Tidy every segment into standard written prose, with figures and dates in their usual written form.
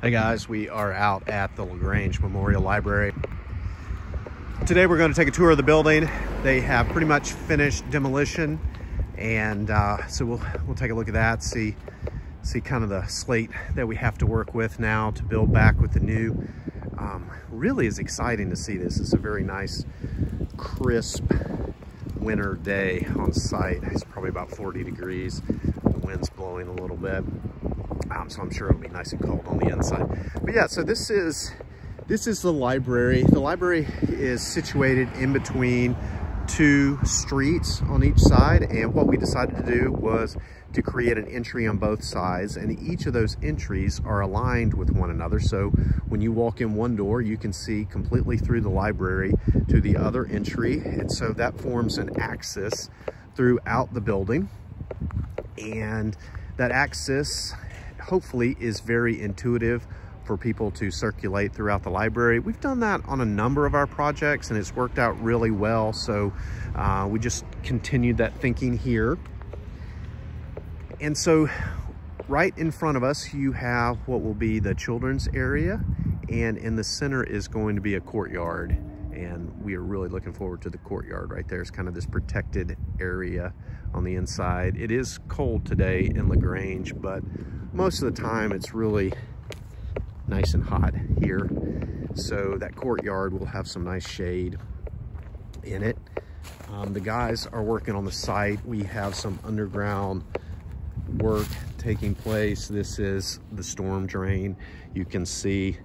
Hey guys, we are out at the LaGrange Memorial Library. Today we're going to take a tour of the building. They have pretty much finished demolition, and so we'll take a look at that, see kind of the slate that we have to work with now to build back with the new. Really is exciting to see this. It's a very nice, crisp winter day on site. It's probably about 40 degrees. The wind's blowing a little bit. So I'm sure it'll be nice and cold on the inside. But yeah, so this is the library. The library is situated in between two streets on each side, and what we decided to do was to create an entry on both sides, and each of those entries are aligned with one another. So when you walk in one door, you can see completely through the library to the other entry, and so that forms an axis throughout the building, and that axis hopefully is very intuitive for people to circulate throughout the library. We've done that on a number of our projects and it's worked out really well. So we just continued that thinking here. And so right in front of us, you have what will be the children's area, and in the center is going to be a courtyard. And we are really looking forward to the courtyard right there. It's kind of this protected area on the inside. It is cold today in LaGrange, but most of the time it's really nice and hot here. So that courtyard will have some nice shade in it. The guys are working on the site. We have some underground work taking place. This is the storm drain. You can see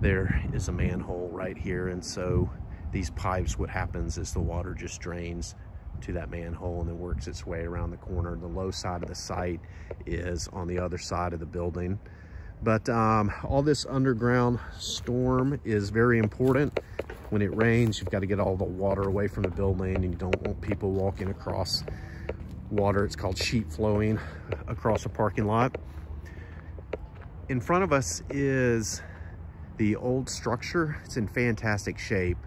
there is a manhole right here, and so these pipes, what happens is the water just drains to that manhole and then works its way around the corner. The low side of the site is on the other side of the building. But all this underground storm is very important. When it rains, you've got to get all the water away from the building, and you don't want people walking across water. It's called sheet flowing across a parking lot. In front of us is the old structure. It's in fantastic shape.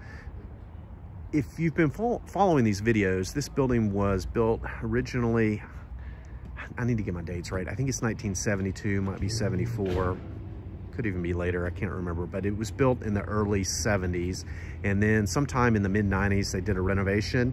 If you've been following these videos, this building was built originally, I need to get my dates right, I think it's 1972, might be 74, could even be later, I can't remember, but it was built in the early 70s, and then sometime in the mid-90s they did a renovation.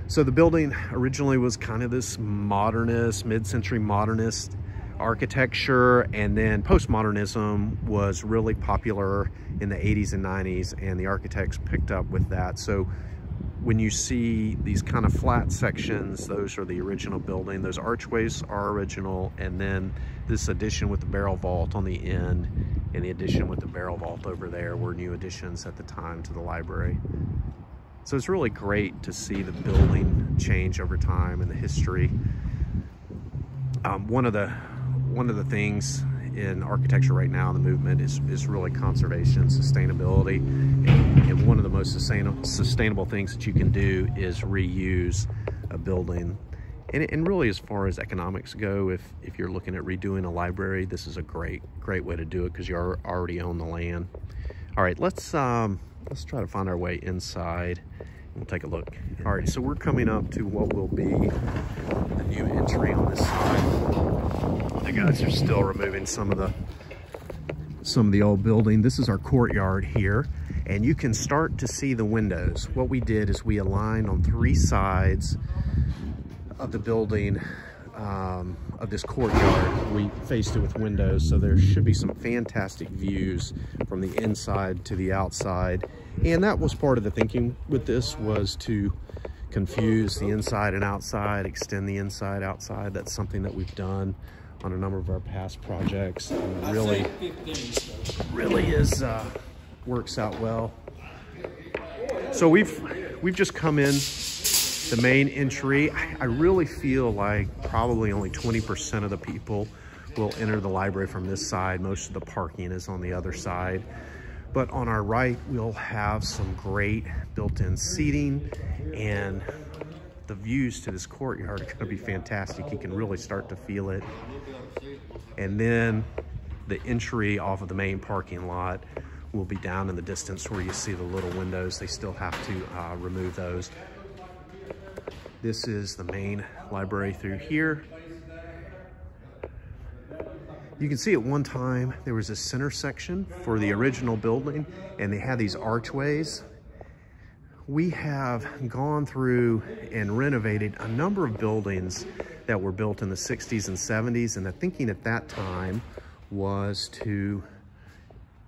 So the building originally was kind of this modernist, mid-century modernist architecture, and then postmodernism was really popular in the 80s and 90s, and the architects picked up with that. So when you see these kind of flat sections, those are the original building. Those archways are original, and then this addition with the barrel vault on the end and the addition with the barrel vault over there were new additions at the time to the library. So it's really great to see the building change over time and the history. One of the things in architecture right now, the movement is really conservation, sustainability, and one of the most sustainable things that you can do is reuse a building. And really, as far as economics go, if you're looking at redoing a library, this is a great way to do it because you already own the land. All right, let's try to find our way inside. We'll take a look. All right, so we're coming up to what will be the new entry on this side. The guys are still removing some of the old building. This is our courtyard here, and you can start to see the windows. What we did is we aligned on three sides of the building of this courtyard. We faced it with windows, so there should be some fantastic views from the inside to the outside. And that was part of the thinking with this, was to confuse the inside and outside, extend the inside outside. That's something that we've done on a number of our past projects, and really is works out well. So we've just come in the main entry. I really feel like probably only 20% of the people will enter the library from this side. Most of the parking is on the other side. But on our right, we'll have some great built-in seating, and the views to this courtyard are going to be fantastic. You can really start to feel it. And then the entry off of the main parking lot will be down in the distance where you see the little windows. They still have to remove those. This is the main library through here. You can see at one time there was a center section for the original building, and they had these archways. We have gone through and renovated a number of buildings that were built in the 60s and 70s, and the thinking at that time was to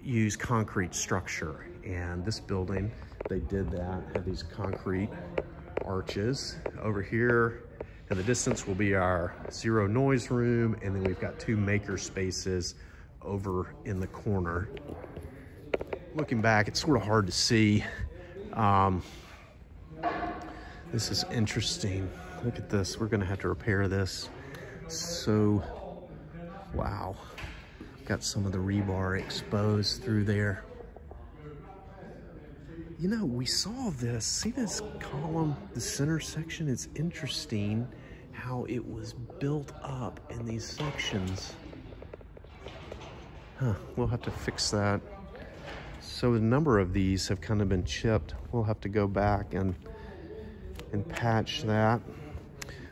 use concrete structure. And this building, they did that, had these concrete arches. Over here in the distance will be our zero noise room, and then we've got 2 maker spaces over in the corner. Looking back, it's sort of hard to see. This is interesting. Look at this. We're gonna have to repair this. So, wow. Got some of the rebar exposed through there. You know, we saw this. See this column, the center section? It's interesting how it was built up in these sections. Huh, we'll have to fix that. So a number of these have kind of been chipped. We'll have to go back and patch that.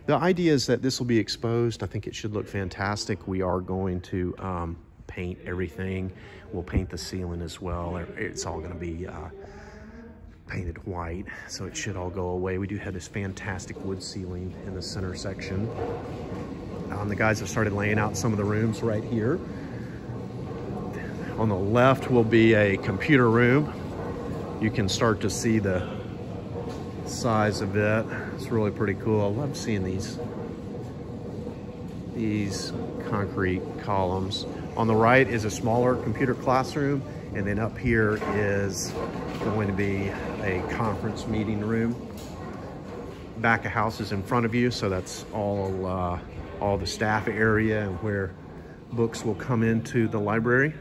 The idea is that this will be exposed. I think it should look fantastic. We are going to paint everything. We'll paint the ceiling as well. It's all going to be painted white, so it should all go away. We do have this fantastic wood ceiling in the center section. The guys have started laying out some of the rooms right here. On the left will be a computer room. You can start to see the size of it. It's really pretty cool. I love seeing these concrete columns. On the right is a smaller computer classroom, and then up here is going to be a conference meeting room. Back of house is in front of you, so that's all the staff area and where books will come into the library.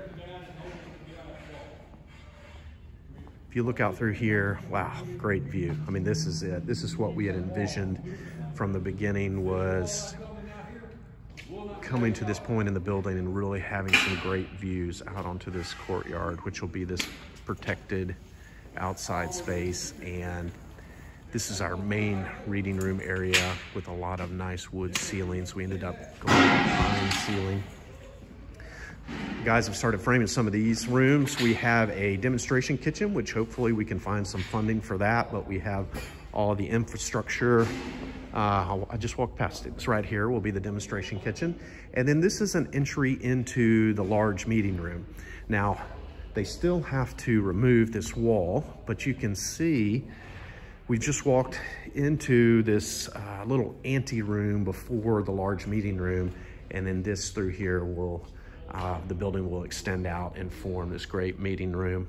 If you look out through here, wow, great view. I mean, this is it. This is what we had envisioned from the beginning, was coming to this point in the building and really having some great views out onto this courtyard, which will be this protected outside space. And this is our main reading room area with a lot of nice wood ceilings. We ended up going with pine ceiling. Guys have started framing some of these rooms. We have a demonstration kitchen, which hopefully we can find some funding for that, but we have all of the infrastructure. I just walked past it. It's right here will be the demonstration kitchen. And then this is an entry into the large meeting room. Now, they still have to remove this wall, but you can see we just walked into this little ante room before the large meeting room, and then this through here will the building will extend out and form this great meeting room.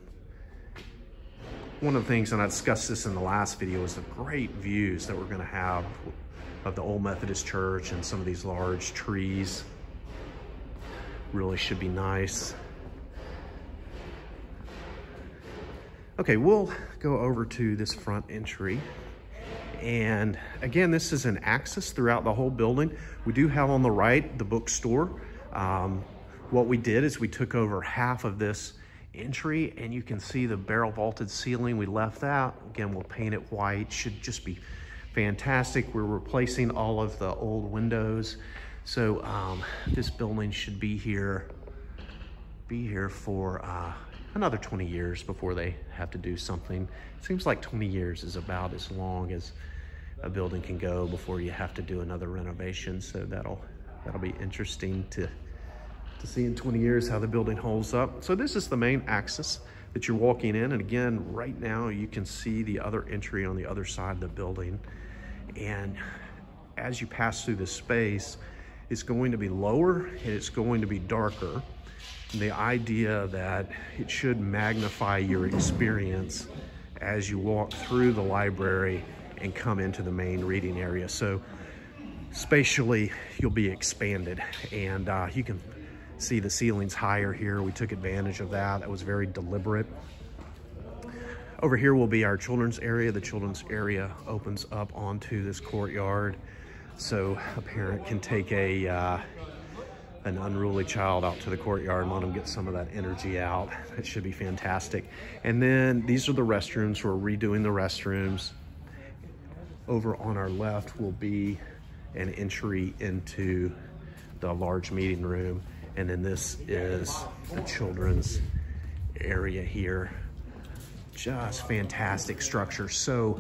One of the things, and I discussed this in the last video, is the great views that we're going to have of the old Methodist church and some of these large trees. Really should be nice. Okay, we'll go over to this front entry. And again, this is an access throughout the whole building. We do have on the right the bookstore. What we did is we took over half of this entry, and you can see the barrel vaulted ceiling. We left that. Again, we'll paint it white. Should just be fantastic. We're replacing all of the old windows. So this building should be here for another 20 years before they have to do something. It seems like 20 years is about as long as a building can go before you have to do another renovation. So that'll be interesting to see in 20 years how the building holds up. So this is the main access that you're walking in. And again, right now you can see the other entry on the other side of the building. And as you pass through this space, it's going to be lower and it's going to be darker. And the idea that it should magnify your experience as you walk through the library and come into the main reading area. So spatially, you'll be expanded, and you can see the ceilings higher here. We took advantage of that. That was very deliberate. Over here will be our children's area. The children's area opens up onto this courtyard, so a parent can take an unruly child out to the courtyard and let them get some of that energy out. It should be fantastic. And then these are the restrooms. We're redoing the restrooms. Over on our left will be an entry into the large meeting room. And then this is the children's area here. Just fantastic structure. So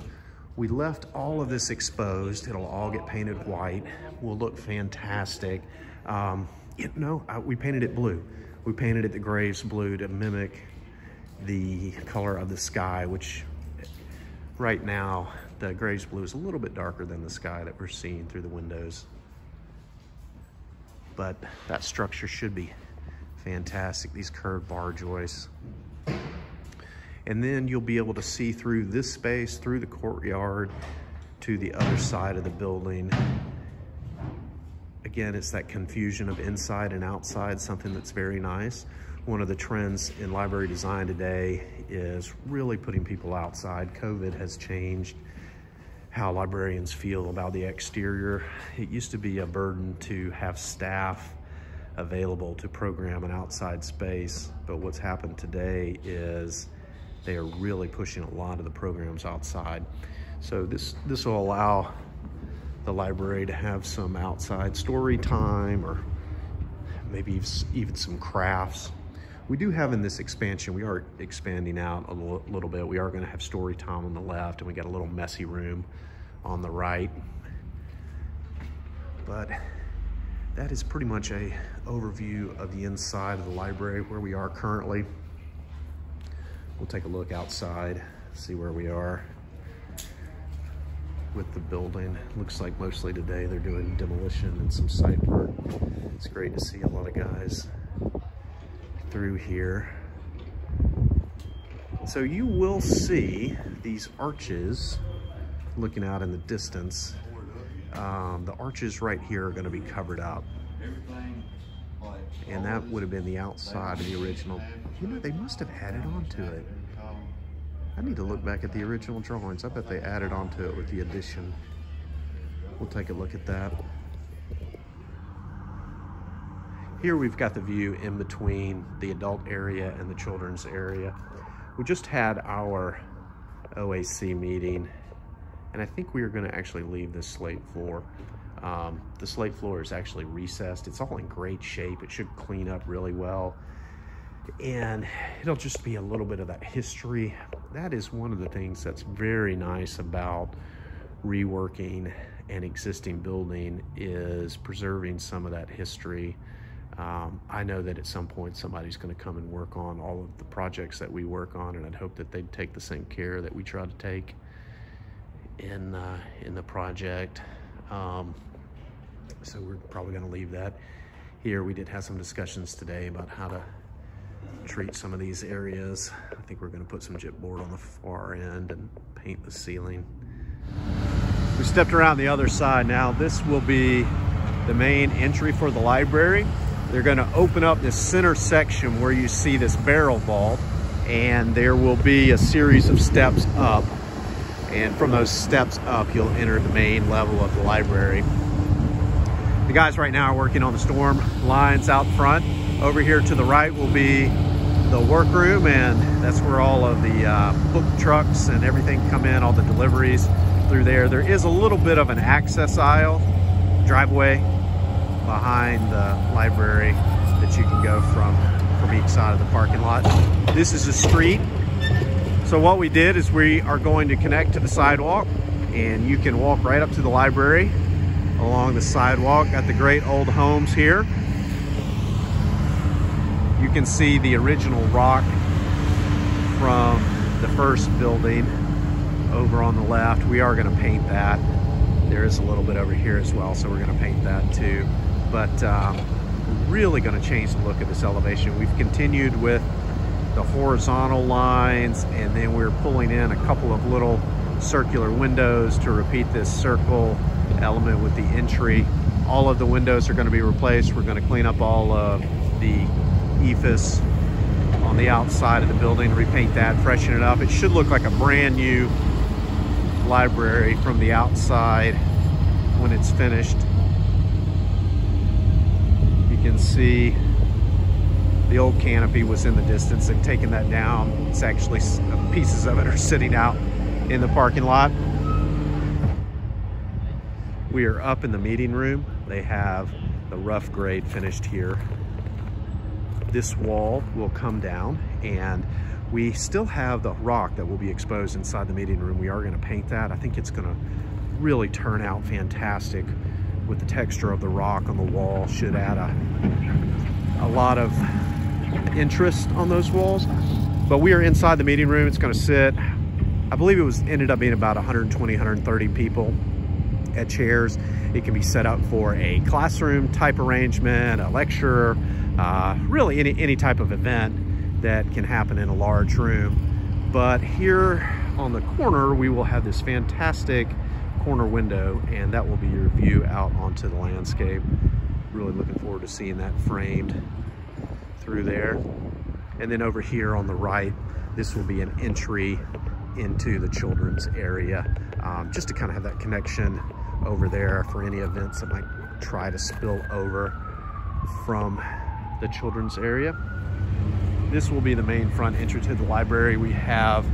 we left all of this exposed. It'll all get painted white. Will look fantastic. We painted it blue. We painted it the Graves blue to mimic the color of the sky, which right now the Graves blue is a little bit darker than the sky that we're seeing through the windows. But that structure should be fantastic. These curved bar joists. And then you'll be able to see through this space, through the courtyard, to the other side of the building. Again, it's that confusion of inside and outside, something that's very nice. One of the trends in library design today is really putting people outside. COVID has changed how librarians feel about the exterior. It used to be a burden to have staff available to program an outside space, but what's happened today is they are really pushing a lot of the programs outside. So this will allow the library to have some outside story time, or maybe even some crafts. We do have in this expansion, we are expanding out a little bit. We are going to have story time on the left, and we got a little messy room on the right. But that is pretty much a overview of the inside of the library where we are currently. We'll take a look outside, see where we are with the building. Looks like mostly today they're doing demolition and some site work. It's great to see a lot of guys through here. So you will see these arches looking out in the distance. The arches right here are going to be covered up, and that would have been the outside of the original. You know, they must have added on to it. I need to look back at the original drawings. I bet they added on to it with the addition. We'll take a look at that. Here we've got the view in between the adult area and the children's area. We just had our OAC meeting, and I think we are going to actually leave this slate floor. The slate floor is actually recessed. It's all in great shape. It should clean up really well, and it'll just be a little bit of that history. That is one of the things that's very nice about reworking an existing building, is preserving some of that history. I know that at some point somebody's going to come and work on all of the projects that we work on, and I'd hope that they'd take the same care that we try to take in the project. So we're probably going to leave that here. We did have some discussions today about how to treat some of these areas. I think we're going to put some gypboard on the far end and paint the ceiling. We stepped around the other side now. This will be the main entry for the library. They're going to open up this center section where you see this barrel vault, and there will be a series of steps up. And from those steps up, you'll enter the main level of the library. The guys right now are working on the storm lines out front. Over here to the right will be the workroom, and that's where all of the book trucks and everything come in, all the deliveries through there. There is a little bit of an access aisle, driveway behind the library that you can go from each side of the parking lot. This is a street. So what we did is we are going to connect to the sidewalk, and you can walk right up to the library along the sidewalk. Got the great old homes here. You can see the original rock from the first building over on the left. We are going to paint that. There is a little bit over here as well, so we're going to paint that too. But we're really going to change the look of this elevation. We've continued with the horizontal lines, and then we're pulling in a couple of little circular windows to repeat this circle element with the entry. All of the windows are going to be replaced. We're going to clean up all of the ephes on the outside of the building, repaint that, freshen it up. It should look like a brand new library from the outside when it's finished. You can see the old canopy was in the distance. They've taken that down. It's actually, pieces of it are sitting out in the parking lot. We are up in the meeting room. They have the rough grade finished here. this wall will come down, and we still have the rock that will be exposed inside the meeting room. We are going to paint that. I think it's going to really turn out fantastic with the texture of the rock on the wall. Should add a lot of interest on those walls. But we are inside the meeting room. It's going to sit, I believe ended up being about 120, 130 people at chairs. It can be set up for a classroom type arrangement, a lecture, really any type of event that can happen in a large room. But here on the corner, we will have this fantastic corner window, and that will be your view out onto the landscape. Really looking forward to seeing that framed through there. And then over here on the right, this will be an entry into the children's area, just to kind of have that connection over there for any events that might try to spill over from the children's area. This will be the main front entrance to the library. We have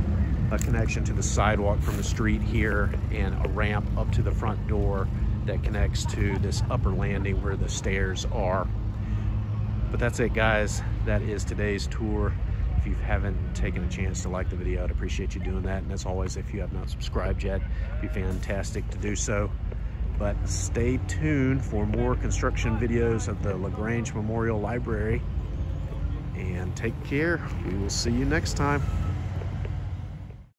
a connection to the sidewalk from the street here and a ramp up to the front door that connects to this upper landing where the stairs are. But that's it, guys. That is today's tour. If you haven't taken a chance to like the video, I'd appreciate you doing that. And as always, if you have not subscribed yet, it'd be fantastic to do so. But stay tuned for more construction videos of the LaGrange Memorial Library. And take care. We will see you next time.